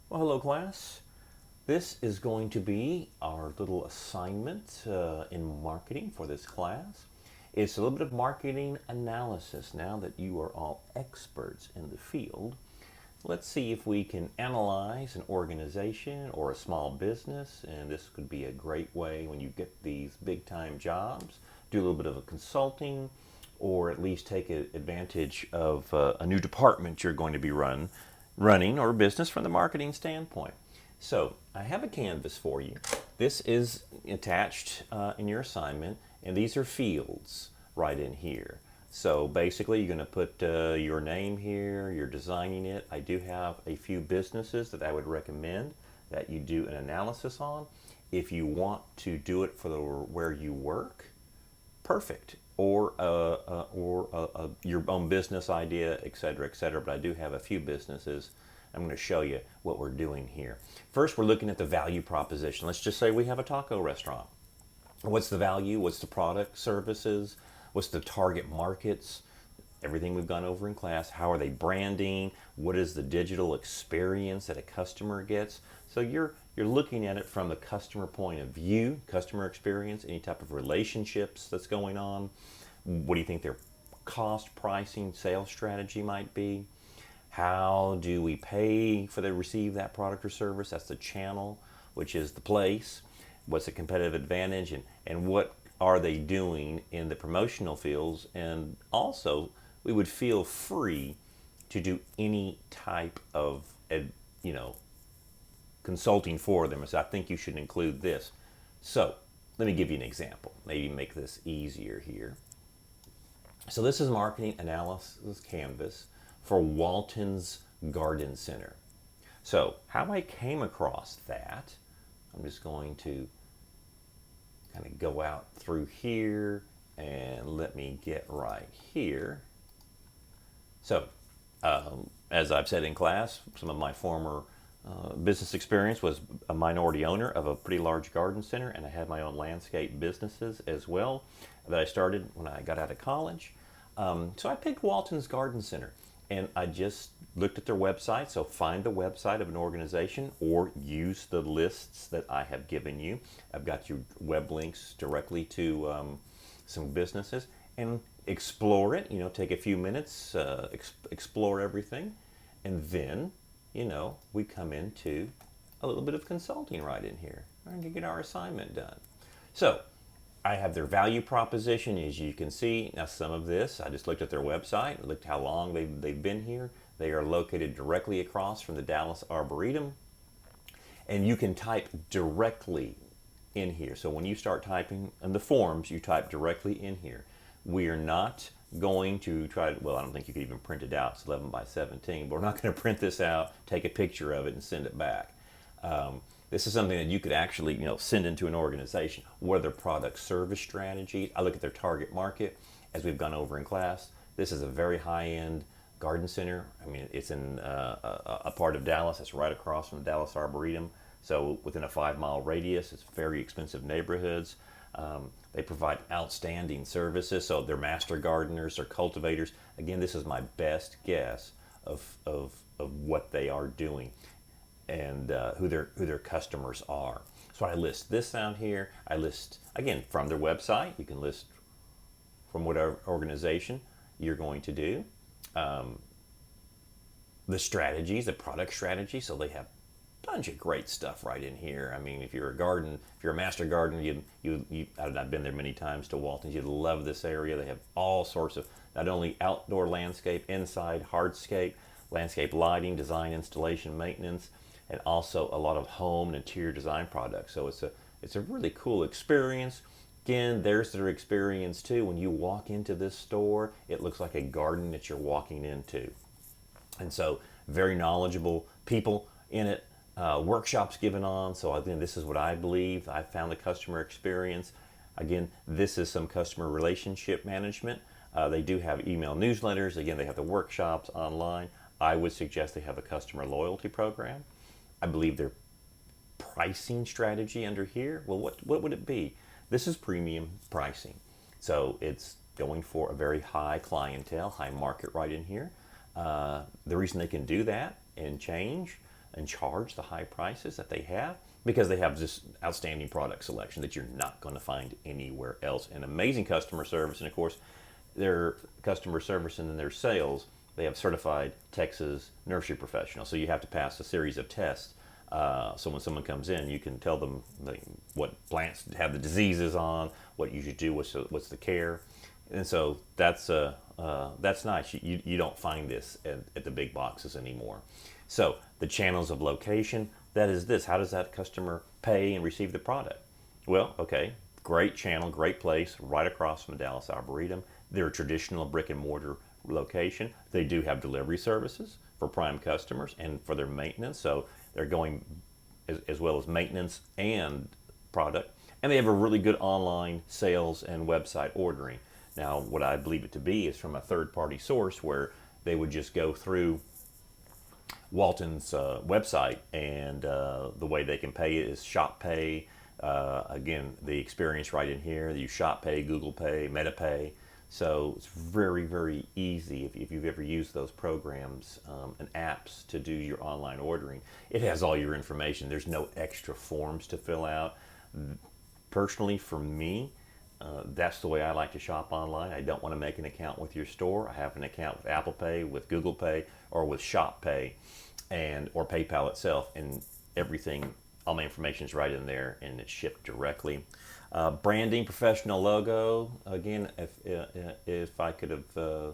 Well, hello class. This is going to be our little assignment in marketing for this class. It's a little bit of marketing analysis. Now that you are all experts in the field, let's see if we can analyze an organization or a small business, and this could be a great way when you get these big time jobs, do a little bit of a consulting, or at least take advantage of a new department you're going to be running or business from the marketing standpoint. So I have a canvas for you. This is attached in your assignment, and these are fields right in here. So basically, you're going to put your name here, you're designing it. I do have a few businesses that I would recommend that you do an analysis on. If you want to do it for where you work, perfect. Or your own business idea, et cetera, et cetera. But I do have a few businesses. I'm going to show you what we're doing here. First, we're looking at the value proposition. Let's just say we have a taco restaurant. What's the value? What's the product, services? What's the target markets? Everything we've gone over in class. How are they branding? What is the digital experience that a customer gets? So you're looking at it from the customer point of view, customer experience, any type of relationships that's going on. What do you think their cost, pricing, sales strategy might be? How do we pay for the receive that product or service? That's the channel, which is the place. What's the competitive advantage, and what are they doing in the promotional fields? And also, we would feel free to do any type of you know consulting for them. So I think you should include this. So let me give you an example. Maybe make this easier here. So this is marketing analysis canvas for Walton's Garden Center. So how I came across that, I'm just going to kind of go out through here and let me get right here. So as I've said in class, some of my former business experience was a minority owner of a pretty large garden center, and I had my own landscape businesses as well that I started when I got out of college. So I picked Walton's Garden Center, and I just looked at their website. So find the website of an organization or use the lists that I have given you. I've got your web links directly to some businesses, and explore it. Take a few minutes, explore everything, and then we come into a little bit of consulting right in here. We're going to get our assignment done. So I have their value proposition, as you can see. Now some of this, I just looked at their website, looked how long they've been here. They are located directly across from the Dallas Arboretum. And you can type directly in here. So when you start typing in the forms, you type directly in here. We are not going to try to, well, I don't think you could even print it out. It's 11 by 17, but we're not going to print this out, take a picture of it, and send it back. This is something that you could actually, send into an organization. What are their product service strategies? I look at their target market, as we've gone over in class. This is a very high-end garden center. I mean, it's in a part of Dallas that's right across from the Dallas Arboretum. So within a 5-mile radius, it's very expensive neighborhoods. They provide outstanding services. So they're master gardeners, they're cultivators. Again, this is my best guess of what they are doing and who their customers are. So I list this down here. I list, again, from their website. You can list from whatever organization you're going to do. The strategies, the product strategy. So they have a bunch of great stuff right in here. I mean, if you're a master gardener, I've been there many times to Walton's. You'd love this area. They have all sorts of not only outdoor landscape, inside hardscape, landscape lighting, design, installation, maintenance, and also a lot of home and interior design products. So it's a really cool experience. Again, there's their experience too. When you walk into this store, it looks like a garden that you're walking into. And so very knowledgeable people in it, workshops given on. So again, this is what I believe. I found the customer experience. Again, this is some customer relationship management. They do have email newsletters. Again, they have the workshops online. I would suggest they have a customer loyalty program. I believe their pricing strategy under here, well, what would it be? This is premium pricing. So it's going for a very high clientele, high market right in here. The reason they can do that and change and charge the high prices that they have because they have just outstanding product selection that you're not going to find anywhere else, and amazing customer service. And of course, their customer service and then their sales, they have certified Texas nursery professionals. So you have to pass a series of tests. So when someone comes in, you can tell them what plants have the diseases on, what you should do, what's the care. And so that's nice. You don't find this at the big boxes anymore. So the channels of location, that is this. How does that customer pay and receive the product? Well, okay, great channel, great place, right across from the Dallas Arboretum. They're a traditional brick and mortar location. They do have delivery services for prime customers and for their maintenance. So they're going as well as maintenance and product. And they have a really good online sales and website ordering. Now, what I believe it to be is from a third-party source where they would just go through Walton's website, and the way they can pay it is Shop Pay. Again, the experience right in here. You Shop Pay, Google Pay, Meta Pay. So it's very, very easy if you've ever used those programs and apps to do your online ordering. It has all your information. There's no extra forms to fill out. Personally, for me, that's the way I like to shop online. I don't want to make an account with your store. I have an account with Apple Pay, with Google Pay, or with Shop Pay, or PayPal itself, and everything. All my information is right in there, and it's shipped directly. Branding, professional logo. Again, if I could have,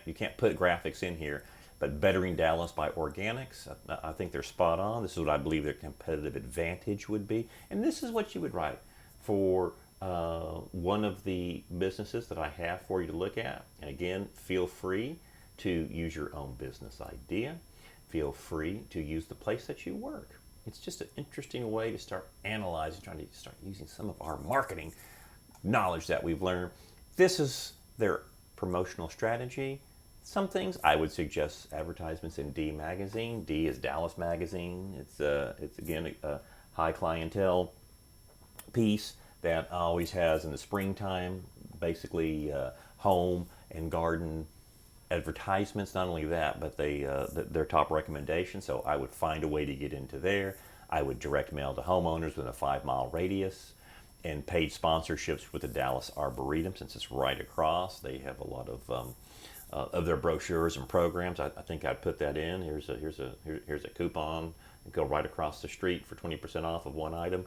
you can't put graphics in here, but bettering Dallas by organics. I think they're spot on. This is what I believe their competitive advantage would be, and this is what you would write for one of the businesses that I have for you to look at. And again, feel free to use your own business idea. Feel free to use the place that you work. It's just an interesting way to start analyzing, trying to start using some of our marketing knowledge that we've learned. This is their promotional strategy. Some things I would suggest advertisements in D Magazine. D is Dallas Magazine. It's again a high clientele piece that always has in the springtime, basically home and garden advertisements. Not only that, but their top recommendations. So I would find a way to get into there. I would direct mail to homeowners within a 5-mile radius, and paid sponsorships with the Dallas Arboretum, since it's right across. They have a lot of their brochures and programs. I think I'd put that in. Here's a coupon. Go right across the street for 20% off of one item.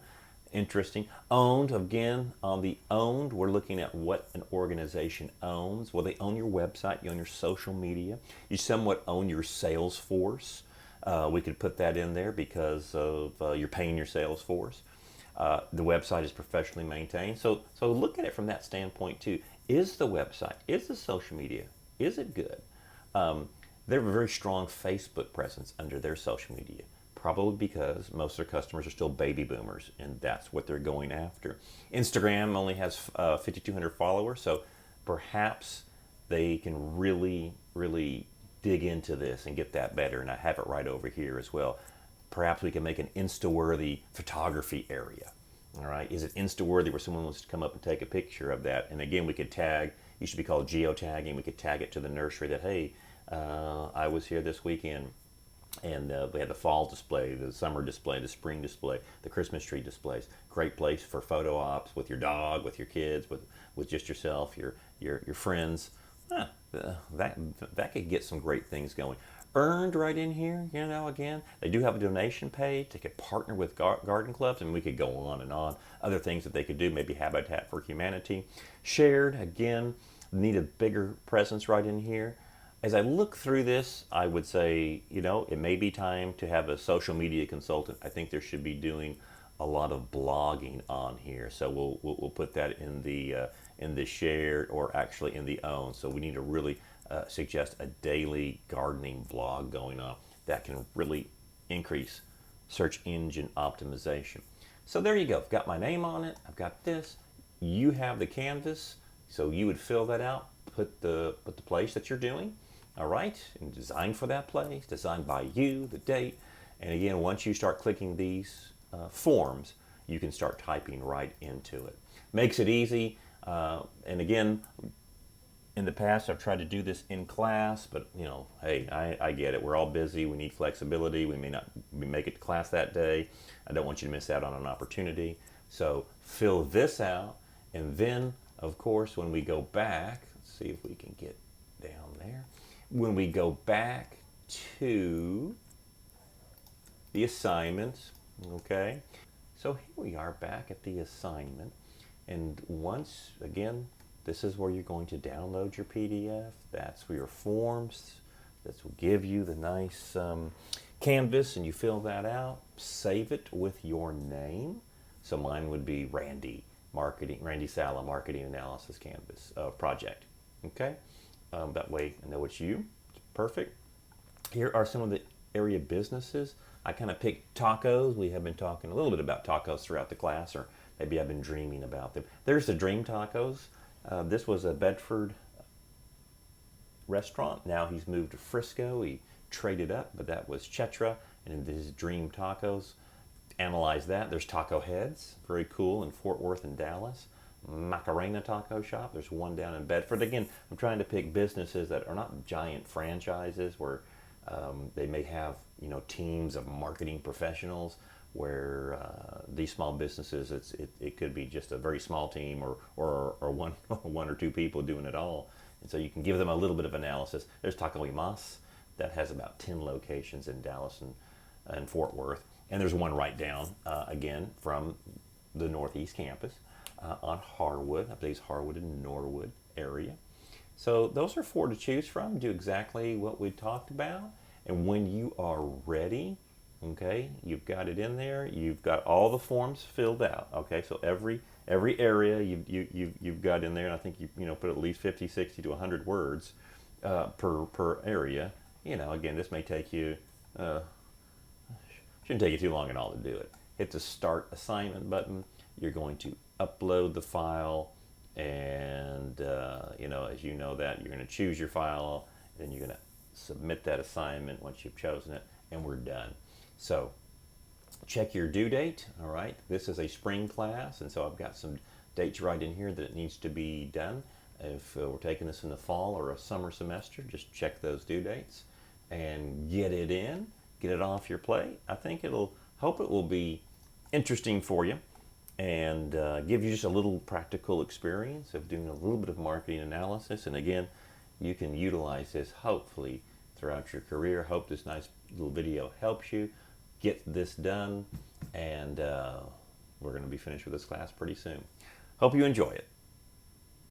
Interesting. Owned, again, on the owned, we're looking at what an organization owns. Well, they own your website, you own your social media, you somewhat own your sales force. We could put that in there because of you're paying your sales force. The website is professionally maintained. So look at it from that standpoint too. Is the website, is the social media, is it good? They have a very strong Facebook presence under their social media. Probably because most of their customers are still baby boomers, and that's what they're going after. Instagram only has 5,200 followers, so perhaps they can really, really dig into this and get that better, and I have it right over here as well. Perhaps we can make an Insta-worthy photography area. All right, is it Insta-worthy where someone wants to come up and take a picture of that? And again, we could tag, it should be called geotagging, we could tag it to the nursery that, hey, I was here this weekend, and we had the fall display, the summer display, the spring display, the Christmas tree displays. Great place for photo ops with your dog, with your kids, with just yourself, your friends. That could get some great things going. Earned right in here, again, they do have a donation page. They could partner with garden clubs, and we could go on and on. Other things that they could do, maybe Habitat for Humanity. Shared, again, need a bigger presence right in here. As I look through this, I would say, it may be time to have a social media consultant. I think there should be doing a lot of blogging on here. So we'll put that in the shared, or actually in the own. So we need to really suggest a daily gardening vlog going on that can really increase search engine optimization. So there you go. I've got my name on it. I've got this. You have the canvas, so you would fill that out. Put the place that you're doing. All right, and design for that place, designed by you, the date. And again, once you start clicking these forms, you can start typing right into it. Makes it easy. And again, In the past, I've tried to do this in class, but you know, hey, I get it. We're all busy. We need flexibility. We may not make it to class that day. I don't want you to miss out on an opportunity. So fill this out, and then, of course, when we go back, let's see if we can get down there. When we go back to the assignments, okay? So here we are back at the assignment, and once again, this is where you're going to download your PDF. That's where your forms. This will give you the nice canvas, and you fill that out. Save it with your name. So mine would be Randy Saleh Marketing Analysis Canvas Project. Okay, that way I know it's you. It's perfect. Here are some of the area businesses. I kind of picked tacos. We have been talking a little bit about tacos throughout the class, or maybe I've been dreaming about them. There's the Dream Tacos. This was a Bedford restaurant. Now he's moved to Frisco. He traded up, but that was Chetra, and his Dream Tacos. Analyze that. There's Taco Heads, very cool, in Fort Worth and Dallas. Macarena Taco Shop. There's one down in Bedford. Again, I'm trying to pick businesses that are not giant franchises where they may have, you know, teams of marketing professionals, where these small businesses, it could be just a very small team, or one one or two people doing it all, and so you can give them a little bit of analysis. There's Taco y Mas, that has about 10 locations in Dallas and Fort Worth, and there's one right down again from the Northeast campus on Harwood. I believe it's Harwood and Norwood area. So those are 4 to choose from. Do exactly what we talked about, and when you are ready, okay, you've got it in there. You've got all the forms filled out. Okay, so every area you've got in there, and I think you put at least 50, 60 to 100 words per area. You know, again, this may take you shouldn't take you too long at all to do it. Hit the Start Assignment button. You're going to upload the file, and you know, as you know that, you're going to choose your file, and then you're going to submit that assignment once you've chosen it, and we're done. So check your due date. All right, this is a spring class, and so I've got some dates right in here that it needs to be done. If we're taking this in the fall or a summer semester, just check those due dates and get it in, get it off your plate. I think hope it will be interesting for you, and give you just a little practical experience of doing a little bit of marketing analysis. And again, you can utilize this hopefully throughout your career. Hope this nice little video helps you get this done, and we're going to be finished with this class pretty soon. Hope you enjoy it.